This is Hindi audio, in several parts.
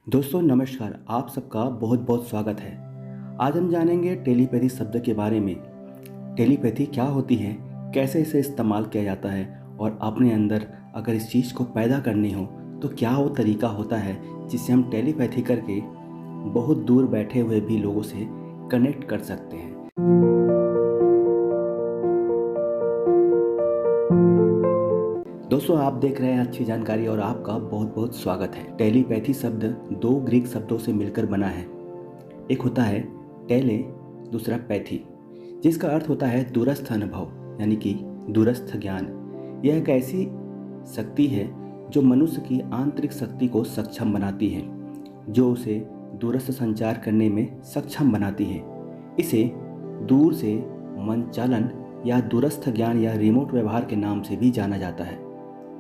दोस्तों नमस्कार, आप सबका बहुत बहुत स्वागत है। आज हम जानेंगे टेलीपैथी शब्द के बारे में। टेलीपैथी क्या होती है, कैसे इसे इस्तेमाल किया जाता है और अपने अंदर अगर इस चीज़ को पैदा करनी हो तो क्या वो तरीका होता है जिससे हम टेलीपैथी करके बहुत दूर बैठे हुए भी लोगों से कनेक्ट कर सकते हैं। दोस्तों आप देख रहे हैं अच्छी जानकारी और आपका बहुत बहुत स्वागत है। टेलीपैथी शब्द दो ग्रीक शब्दों से मिलकर बना है। एक होता है टेले, दूसरा पैथी, जिसका अर्थ होता है दूरस्थ अनुभव यानी कि दूरस्थ ज्ञान। यह एक ऐसी शक्ति है जो मनुष्य की आंतरिक शक्ति को सक्षम बनाती है, जो उसे दूरस्थ संचार करने में सक्षम बनाती है। इसे दूर से मनचालन या दूरस्थ ज्ञान या रिमोट व्यवहार के नाम से भी जाना जाता है।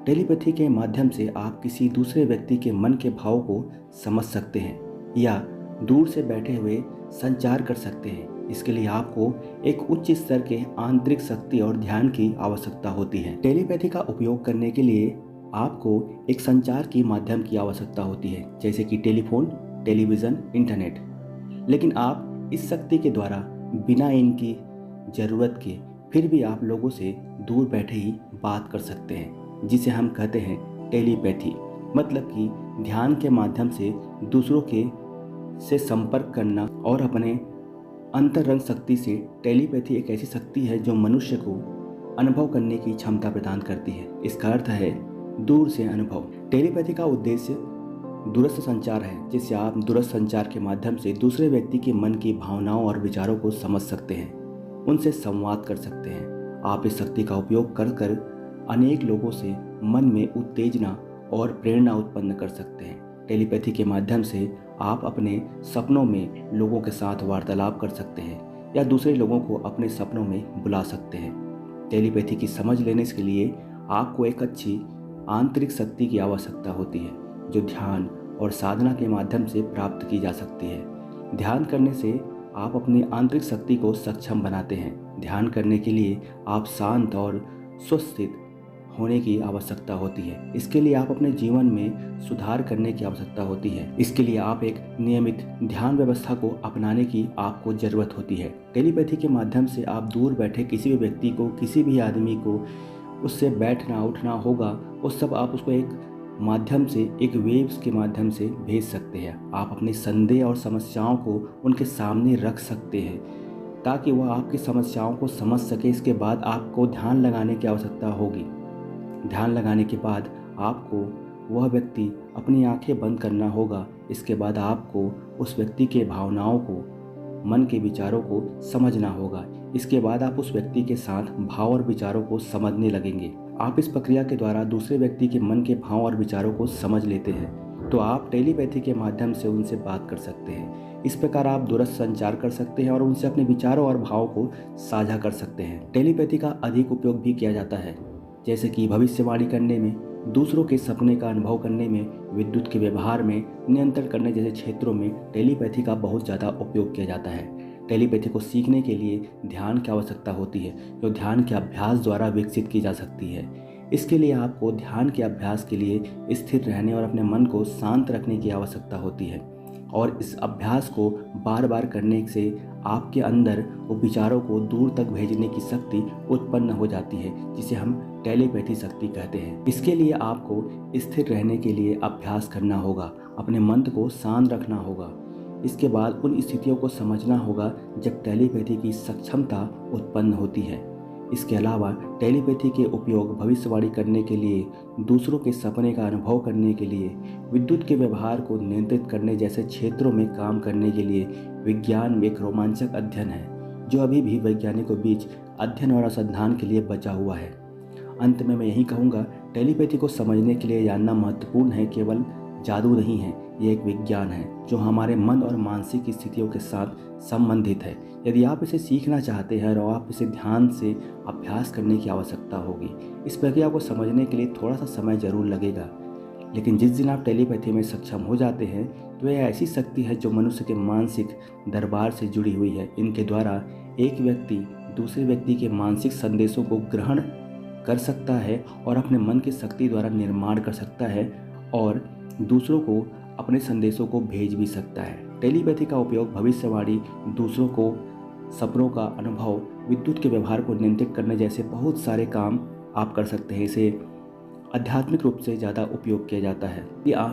टेलीपैथी के माध्यम से आप किसी दूसरे व्यक्ति के मन के भाव को समझ सकते हैं या दूर से बैठे हुए संचार कर सकते हैं। इसके लिए आपको एक उच्च स्तर के आंतरिक शक्ति और ध्यान की आवश्यकता होती है। टेलीपैथी का उपयोग करने के लिए आपको एक संचार की माध्यम की आवश्यकता होती है, जैसे कि टेलीफोन, टेलीविज़न, इंटरनेट। लेकिन आप इस शक्ति के द्वारा बिना इनकी ज़रूरत के फिर भी आप लोगों से दूर बैठे ही बात कर सकते हैं, जिसे हम कहते हैं टेलीपैथी। मतलब कि ध्यान के माध्यम से दूसरों के से संपर्क करना और अपने अंतरंग शक्ति से। टेलीपैथी एक ऐसी शक्ति है जो मनुष्य को अनुभव करने की क्षमता प्रदान करती है। इसका अर्थ है दूर से अनुभव। टेलीपैथी का उद्देश्य दूरस्थ संचार है, जिससे आप दूरस्थ संचार के माध्यम से दूसरे व्यक्ति के मन की भावनाओं और विचारों को समझ सकते हैं, उनसे संवाद कर सकते हैं। आप इस शक्ति का उपयोग कर अनेक लोगों से मन में उत्तेजना और प्रेरणा उत्पन्न कर सकते हैं। टेलीपैथी के माध्यम से आप अपने सपनों में लोगों के साथ वार्तालाप कर सकते हैं या दूसरे लोगों को अपने सपनों में बुला सकते हैं। टेलीपैथी की समझ लेने के लिए आपको एक अच्छी आंतरिक शक्ति की आवश्यकता होती है, जो ध्यान और साधना के माध्यम से प्राप्त की जा सकती है। ध्यान करने से आप अपनी आंतरिक शक्ति को सक्षम बनाते हैं। ध्यान करने के लिए आप शांत और स्वस्थित होने की आवश्यकता होती है। इसके लिए आप अपने जीवन में सुधार करने की आवश्यकता होती है। इसके लिए आप एक नियमित ध्यान व्यवस्था को अपनाने की आपको ज़रूरत होती है। टेलीपैथी के माध्यम से आप दूर बैठे किसी भी व्यक्ति को, किसी भी आदमी को, उससे बैठना उठना होगा, वो सब आप उसको एक माध्यम से, एक वेव्स के माध्यम से भेज सकते हैं। आप अपने संदेह और समस्याओं को उनके सामने रख सकते हैं ताकि वह आपकी समस्याओं को समझ सके। इसके बाद आपको ध्यान लगाने की आवश्यकता होगी। ध्यान लगाने के बाद आपको वह व्यक्ति अपनी आंखें बंद करना होगा। इसके बाद आपको उस व्यक्ति के भावनाओं को, मन के विचारों को समझना होगा। इसके बाद आप उस व्यक्ति के साथ भाव और विचारों को समझने लगेंगे। आप इस प्रक्रिया के द्वारा दूसरे व्यक्ति के मन के भाव और विचारों को समझ लेते हैं, तो आप टेलीपैथी के माध्यम से उनसे बात कर सकते हैं। इस प्रकार आप दूरस्थ संचार कर सकते हैं और उनसे अपने विचारों और भावों को साझा कर सकते हैं। टेलीपैथी का अधिक उपयोग भी किया जाता है, जैसे कि भविष्यवाणी करने में, दूसरों के सपने का अनुभव करने में, विद्युत के व्यवहार में नियंत्रण करने जैसे क्षेत्रों में टेलीपैथी का बहुत ज़्यादा उपयोग किया जाता है। टेलीपैथी को सीखने के लिए ध्यान की आवश्यकता होती है, जो ध्यान के अभ्यास द्वारा विकसित की जा सकती है। इसके लिए आपको ध्यान के अभ्यास के लिए स्थिर रहने और अपने मन को शांत रखने की आवश्यकता होती है, और इस अभ्यास को बार बार करने से आपके अंदर वो विचारों को दूर तक भेजने की शक्ति उत्पन्न हो जाती है, जिसे हम टेलीपैथी शक्ति कहते हैं। इसके लिए आपको स्थिर रहने के लिए अभ्यास करना होगा, अपने मन को शांत रखना होगा। इसके बाद उन स्थितियों को समझना होगा जब टेलीपैथी की सक्षमता उत्पन्न होती है। इसके अलावा टेलीपैथी के उपयोग भविष्यवाणी करने के लिए, दूसरों के सपने का अनुभव करने के लिए, विद्युत के व्यवहार को नियंत्रित करने जैसे क्षेत्रों में काम करने के लिए विज्ञान में एक रोमांचक अध्ययन है, जो अभी भी वैज्ञानिकों बीच अध्ययन और अनुसंधान के लिए बचा हुआ है। अंत में मैं यही कहूँगा, टेलीपैथी को समझने के लिए जानना महत्वपूर्ण है। केवल जादू नहीं है, यह एक विज्ञान है जो हमारे मन और मानसिक स्थितियों के साथ संबंधित है। यदि आप इसे सीखना चाहते हैं और आप इसे ध्यान से अभ्यास करने की आवश्यकता होगी। इस प्रक्रिया को समझने के लिए थोड़ा सा समय जरूर लगेगा, लेकिन जिस दिन आप टेलीपैथी में सक्षम हो जाते हैं तो यह ऐसी शक्ति है जो मनुष्य के मानसिक दरबार से जुड़ी हुई है। इनके द्वारा एक व्यक्ति दूसरे व्यक्ति के मानसिक संदेशों को ग्रहण कर सकता है और अपने मन की शक्ति द्वारा निर्माण कर सकता है और दूसरों को अपने संदेशों को भेज भी सकता है। टेलीपैथी का उपयोग भविष्यवाणी, दूसरों को सपनों का अनुभव, विद्युत के व्यवहार को नियंत्रित करने जैसे बहुत सारे काम आप कर सकते हैं। इसे आध्यात्मिक रूप से ज़्यादा उपयोग किया जाता है।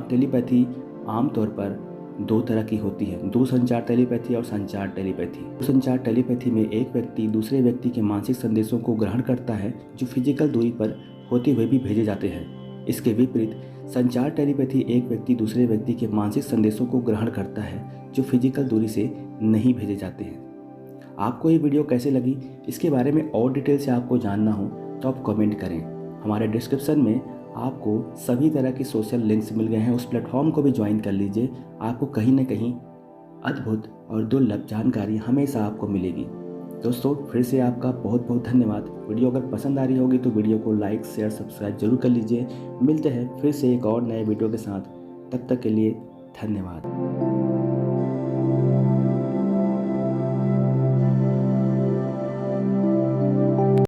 टेलीपैथी आमतौर पर दो तरह की होती है, दूरसंचार टेलीपैथी और संचार टेलीपैथी। दूरसंचार टेलीपैथी में एक व्यक्ति दूसरे व्यक्ति के मानसिक संदेशों को ग्रहण करता है जो फिजिकल दूरी पर होते हुए भी भेजे जाते हैं। इसके विपरीत संचार टेलीपैथी एक व्यक्ति दूसरे व्यक्ति के मानसिक संदेशों को ग्रहण करता है जो फिजिकल दूरी से नहीं भेजे जाते हैं। आपको ये वीडियो कैसे लगी, इसके बारे में और डिटेल से आपको जानना हो तो आप कमेंट करें। हमारे डिस्क्रिप्शन में आपको सभी तरह के सोशल लिंक्स मिल गए हैं, उस प्लेटफॉर्म को भी ज्वाइन कर लीजिए। आपको कहीं ना कहीं अद्भुत और दुर्लभ जानकारी हमेशा आपको मिलेगी। दोस्तों, फिर से आपका बहुत बहुत धन्यवाद। वीडियो अगर पसंद आ रही होगी तो वीडियो को लाइक, शेयर, सब्सक्राइब जरूर कर लीजिए। मिलते हैं फिर से एक और नए वीडियो के साथ, तब तक के लिए धन्यवाद।